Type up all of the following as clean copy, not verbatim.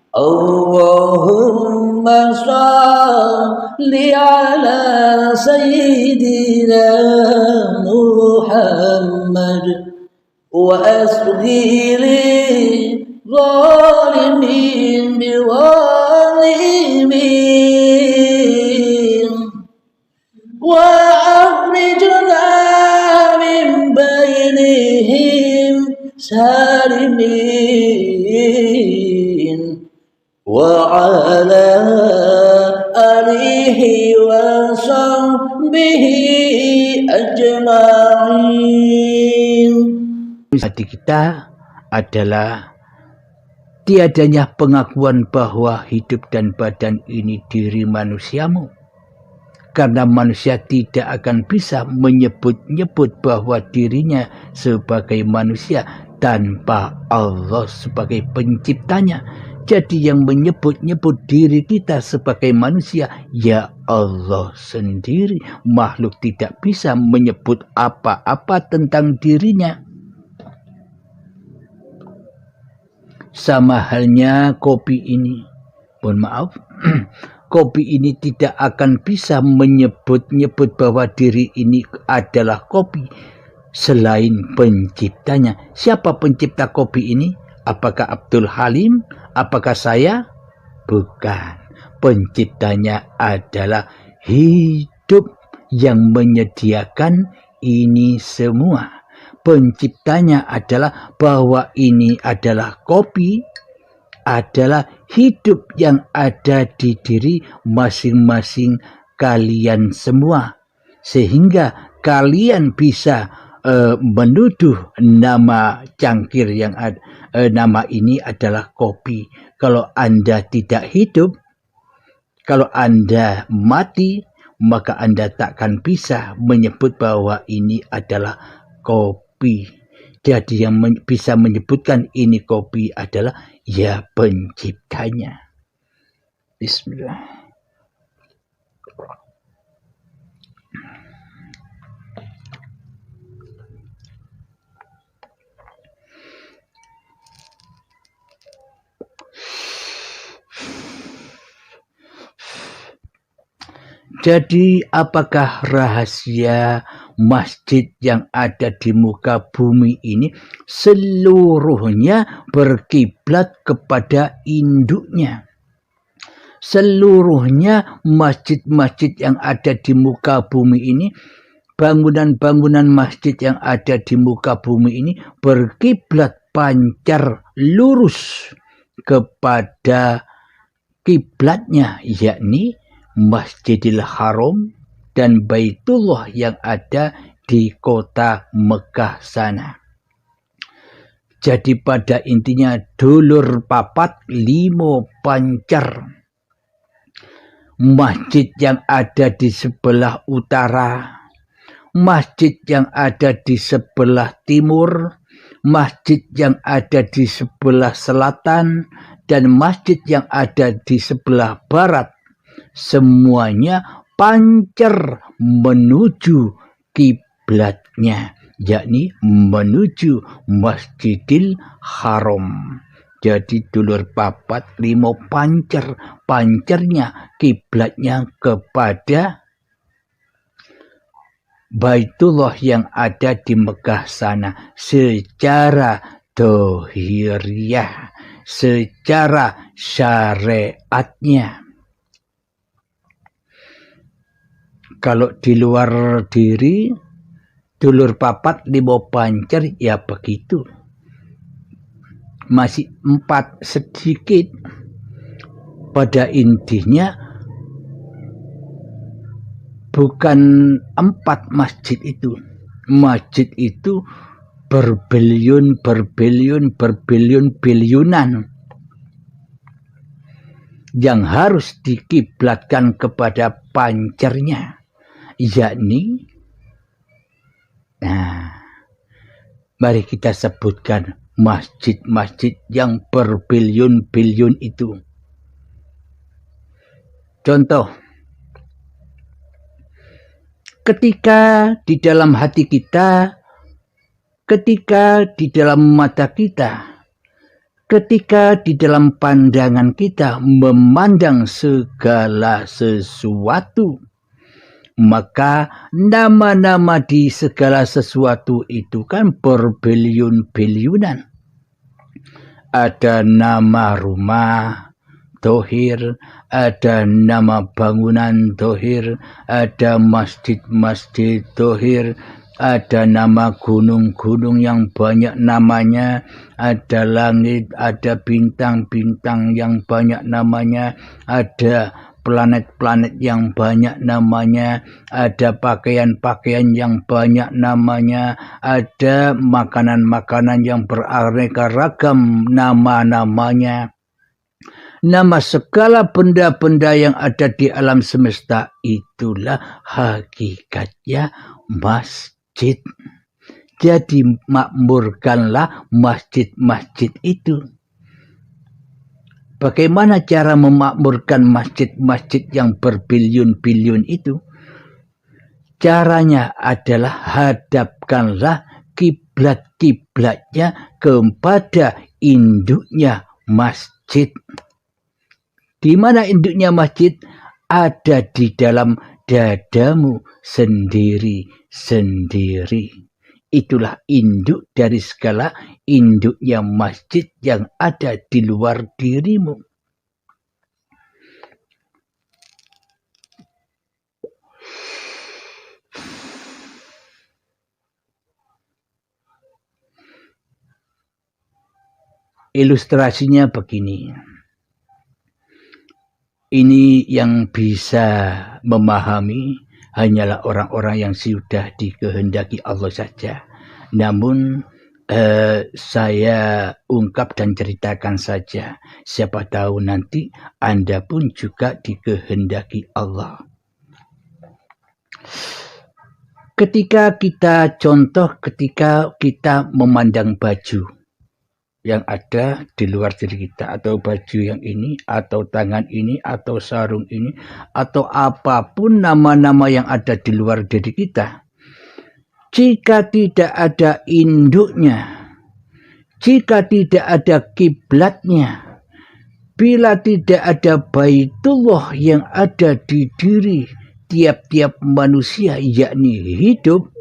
Allahumma salli ala sayyidina Muhammad wa asghiri zalimin biwalimin wa akhrijna min bainihim salimin wa ala alihi wa sahbihi ajma'in. Hati kita adalah tiadanya pengakuan bahwa hidup dan badan ini diri manusiamu. Karena manusia tidak akan bisa menyebut-nyebut bahwa dirinya sebagai manusia tanpa Allah sebagai penciptanya. Jadi yang menyebut-nyebut diri kita sebagai manusia, ya Allah sendiri. Makhluk tidak bisa menyebut apa-apa tentang dirinya. Sama halnya kopi ini. Mohon maaf. Kopi ini tidak akan bisa menyebut-nyebut bahwa diri ini adalah kopi selain penciptanya. Siapa pencipta kopi ini? Apakah Abdul Halim? Apakah saya? Bukan. Penciptanya adalah hidup yang menyediakan ini semua. Penciptanya adalah bahwa ini adalah kopi, adalah hidup yang ada di diri masing-masing kalian semua. Sehingga kalian bisa menuduh nama cangkir yang ada, nama ini adalah kopi. Kalau Anda tidak hidup, kalau Anda mati, maka Anda takkan bisa menyebut bahwa ini adalah kopi. Jadi yang bisa menyebutkan ini kopi adalah ya penciptanya. Bismillah. Jadi apakah rahasia masjid yang ada di muka bumi ini seluruhnya berkiblat kepada induknya? Seluruhnya masjid-masjid yang ada di muka bumi ini, bangunan-bangunan masjid yang ada di muka bumi ini berkiblat pancar lurus kepada kiblatnya, yakni Masjidil Haram dan Baitullah yang ada di kota Mekah sana. Jadi pada intinya dulur papat limo pancar. Masjid yang ada di sebelah utara, masjid yang ada di sebelah timur, masjid yang ada di sebelah selatan, dan masjid yang ada di sebelah barat, semuanya pancar menuju kiblatnya, yakni menuju Masjidil Haram. Jadi dulur papat limo pancar, pancarnya kiblatnya kepada Baitullah yang ada di Mekah sana secara dohiriyah, secara syariatnya. Kalau di luar diri, dulur papat limo pancar, ya begitu. Masih 4 sedikit. Pada intinya bukan 4 masjid itu. Masjid itu berbilion-bilion-bilion-bilion-bilionan yang harus dikiblatkan kepada pancarnya, yakni, mari kita sebutkan masjid-masjid yang berbilion-bilion itu. Contoh, ketika di dalam hati kita, ketika di dalam mata kita ketika di dalam pandangan kita memandang segala sesuatu, maka nama-nama di segala sesuatu itu kan berbiliun-biliunan. Ada nama rumah dohir, ada nama bangunan dohir, ada masjid-masjid dohir, ada nama gunung-gunung yang banyak namanya, ada langit, ada bintang-bintang yang banyak namanya, ada planet-planet yang banyak namanya, ada pakaian-pakaian yang banyak namanya, ada makanan-makanan yang beraneka ragam nama-namanya. Nama segala benda-benda yang ada di alam semesta itulah hakikatnya masjid. Jadi makmurkanlah masjid-masjid itu. Bagaimana cara memakmurkan masjid-masjid yang berbiliun-biliun itu? Caranya adalah hadapkanlah kiblat-kiblatnya kepada induknya masjid. Di mana induknya masjid? Ada di dalam dadamu sendiri-sendiri. Itulah induk dari segala induknya masjid yang ada di luar dirimu. Ilustrasinya begini. Ini yang bisa memahami hanyalah orang-orang yang sudah dikehendaki Allah saja. Namun saya ungkap dan ceritakan saja. Siapa tahu nanti Anda pun juga dikehendaki Allah. Ketika kita memandang baju yang ada di luar diri kita, atau baju yang ini, atau tangan ini, atau sarung ini, atau apapun nama-nama yang ada di luar diri kita, jika tidak ada induknya, jika tidak ada kiblatnya, bila tidak ada Baitullah yang ada di diri tiap-tiap manusia, yakni hidup,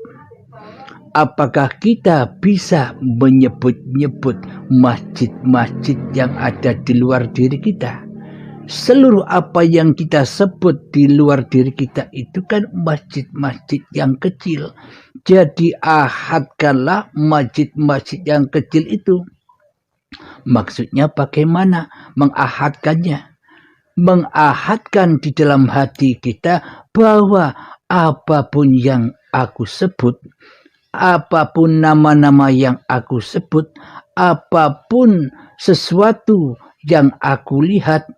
apakah kita bisa menyebut-nyebut masjid-masjid yang ada di luar diri kita? Seluruh apa yang kita sebut di luar diri kita itu kan masjid-masjid yang kecil. Jadi ahadkanlah masjid-masjid yang kecil itu. Maksudnya bagaimana mengahadkannya? Mengahadkan di dalam hati kita bahwa apapun yang aku sebut, apapun nama-nama yang aku sebut, apapun sesuatu yang aku lihat,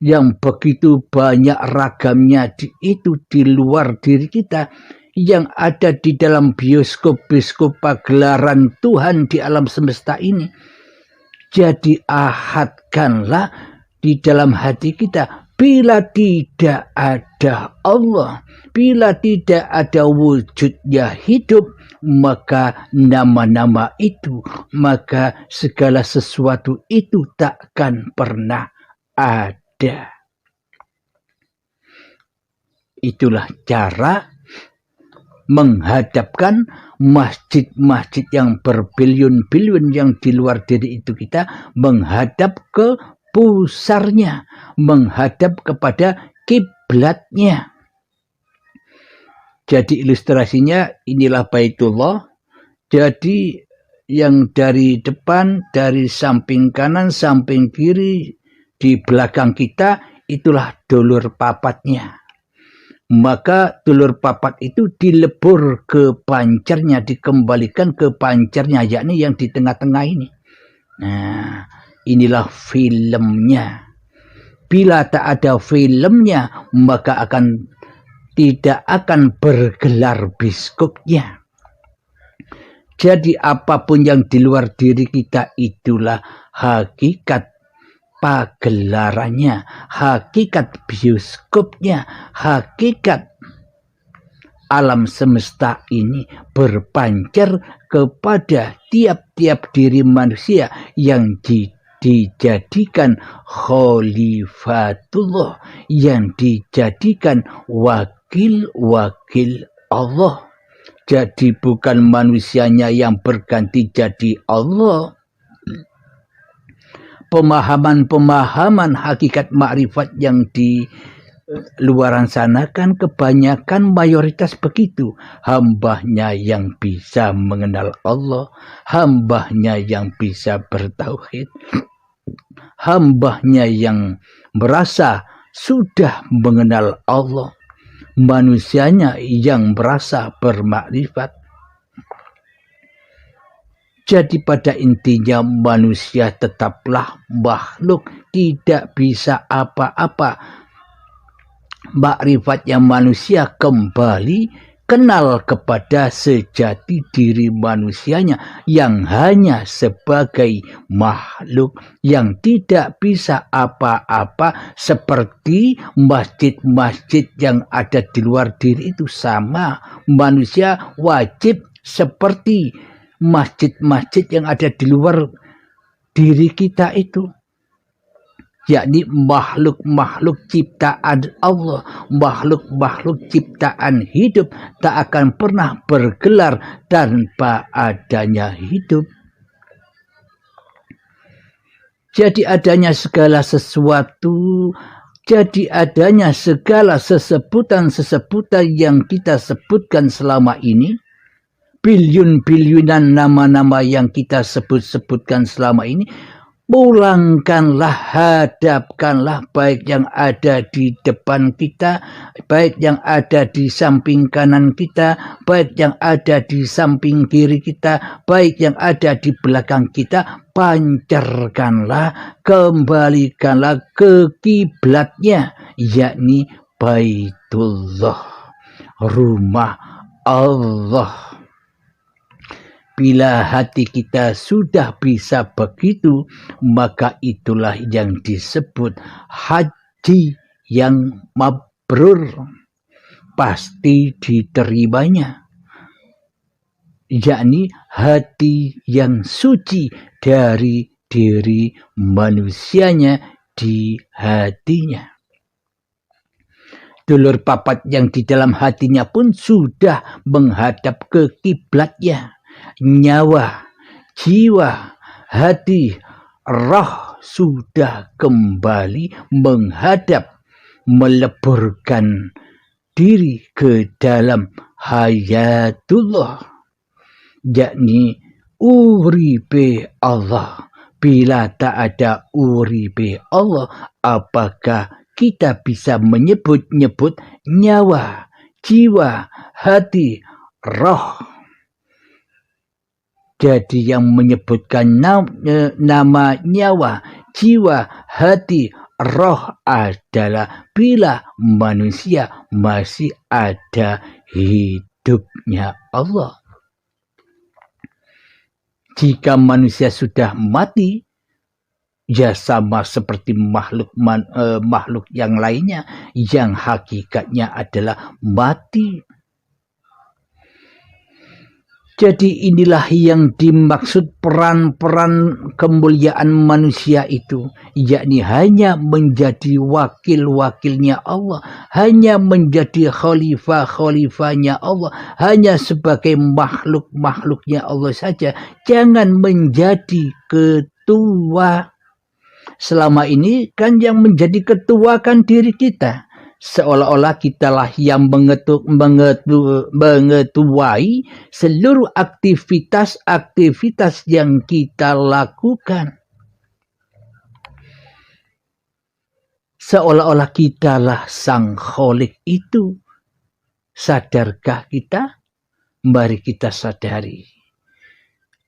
yang begitu banyak ragamnya itu di luar diri kita, yang ada di dalam bioskop-bioskop pagelaran Tuhan di alam semesta ini. Jadi ahadkanlah di dalam hati kita, bila tidak ada Allah, bila tidak ada wujudnya hidup, maka nama-nama itu, maka segala sesuatu itu takkan pernah ada. Itulah cara menghadapkan masjid-masjid yang berbiliun-biliun yang di luar diri itu kita, menghadap ke pusarnya, menghadap kepada kiblatnya. Jadi ilustrasinya inilah Baitullah. Jadi yang dari depan, dari samping kanan, samping kiri, di belakang kita, itulah dulur papatnya. Maka dulur papat itu dilebur ke pancernya, dikembalikan ke pancernya, yakni yang di tengah-tengah ini. Nah, inilah filmnya. Bila tak ada filmnya, maka tidak akan bergelar biskupnya. Jadi apapun yang di luar diri kita itulah hakikat pagelarannya, hakikat bioskopnya, hakikat alam semesta ini berpancar kepada tiap-tiap diri manusia yang di dijadikan khalifatullah, yang dijadikan wakil-wakil Allah. Jadi bukan manusianya yang berganti jadi Allah. Pemahaman-pemahaman hakikat makrifat yang di luaran sana kan kebanyakan mayoritas begitu. Hambanya yang bisa mengenal Allah, hambanya yang bisa bertauhid, hambanya yang merasa sudah mengenal Allah, manusianya yang merasa bermakrifat. Jadi pada intinya manusia tetaplah makhluk, tidak bisa apa-apa. Makrifatnya manusia kembali kenal kepada sejati diri manusianya yang hanya sebagai makhluk yang tidak bisa apa-apa, seperti masjid-masjid yang ada di luar diri itu sama. Manusia wajib seperti masjid-masjid yang ada di luar diri kita itu, yakni makhluk-makhluk ciptaan Allah, makhluk-makhluk ciptaan hidup, tak akan pernah bergelar tanpa adanya hidup. Jadi adanya segala sesuatu, jadi adanya segala sesebutan-sesebutan yang kita sebutkan selama ini, biliun-biliunan nama-nama yang kita sebut-sebutkan selama ini, pulangkanlah, hadapkanlah baik yang ada di depan kita, baik yang ada di samping kanan kita, baik yang ada di samping kiri kita, baik yang ada di belakang kita, pancarkanlah, kembalikanlah ke kiblatnya, yakni Baitullah, rumah Allah. Bila hati kita sudah bisa begitu, maka itulah yang disebut haji yang mabrur, pasti diterimanya, yakni hati yang suci dari diri manusianya di hatinya. Dulur papat yang di dalam hatinya pun sudah menghadap ke kiblatnya. Nyawa, jiwa, hati, roh sudah kembali menghadap, meleburkan diri ke dalam hayatullah, yakni uripe Allah. Bila tak ada uripe Allah, apakah kita bisa menyebut-nyebut nyawa, jiwa, hati, roh? Jadi yang menyebutkan nama nyawa, jiwa, hati, roh adalah bila manusia masih ada hidupnya Allah. Jika manusia sudah mati, ya sama seperti makhluk yang lainnya yang hakikatnya adalah mati. Jadi inilah yang dimaksud peran-peran kemuliaan manusia itu, yakni hanya menjadi wakil-wakilnya Allah, hanya menjadi khalifah-khalifahnya Allah, hanya sebagai makhluk-makhluknya Allah saja, jangan menjadi ketua. Selama ini kan yang menjadi ketua kan diri kita. Seolah-olah kitalah yang mengetuai seluruh aktivitas-aktivitas yang kita lakukan. Seolah-olah kitalah sang kholik itu. Sadarkah kita? Mari kita sadari.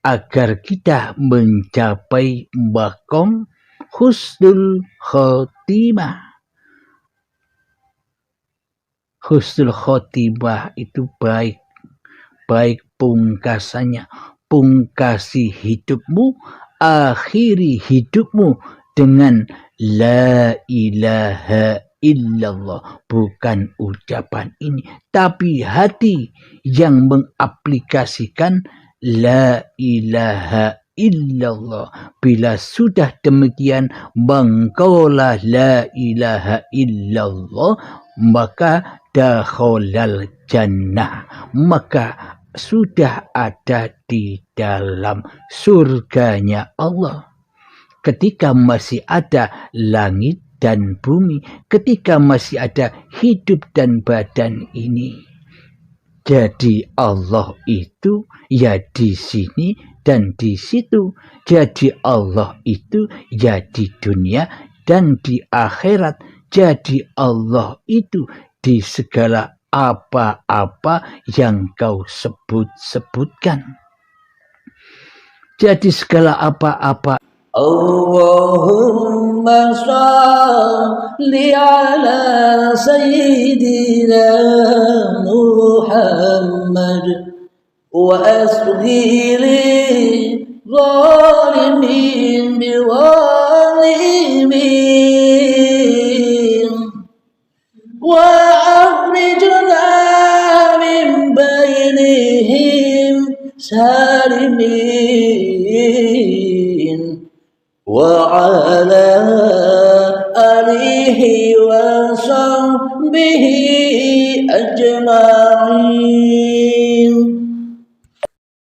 Agar kita mencapai maqam husnul khotimah. Husnul khotimah itu baik pungkasannya. Pungkasi hidupmu, akhiri hidupmu dengan la ilaha illallah. Bukan ucapan ini, tapi hati yang mengaplikasikan la ilaha illallah. Bila sudah demikian, mengqala la ilaha illallah, maka dakhalal jannah, maka sudah ada di dalam surganya Allah. Ketika masih ada langit dan bumi, ketika masih ada hidup dan badan ini. Jadi Allah itu ya di sini dan di situ. Jadi Allah itu ya di dunia dan di akhirat. Jadi Allah itu di segala apa-apa yang kau sebut-sebutkan. Jadi segala apa-apa. Allahumma salli ala Sayyidina Muhammad wa asghiri zalimin biwalimin wa akhrijna min bainihim salimin وعلى آله وصحبه أجمعين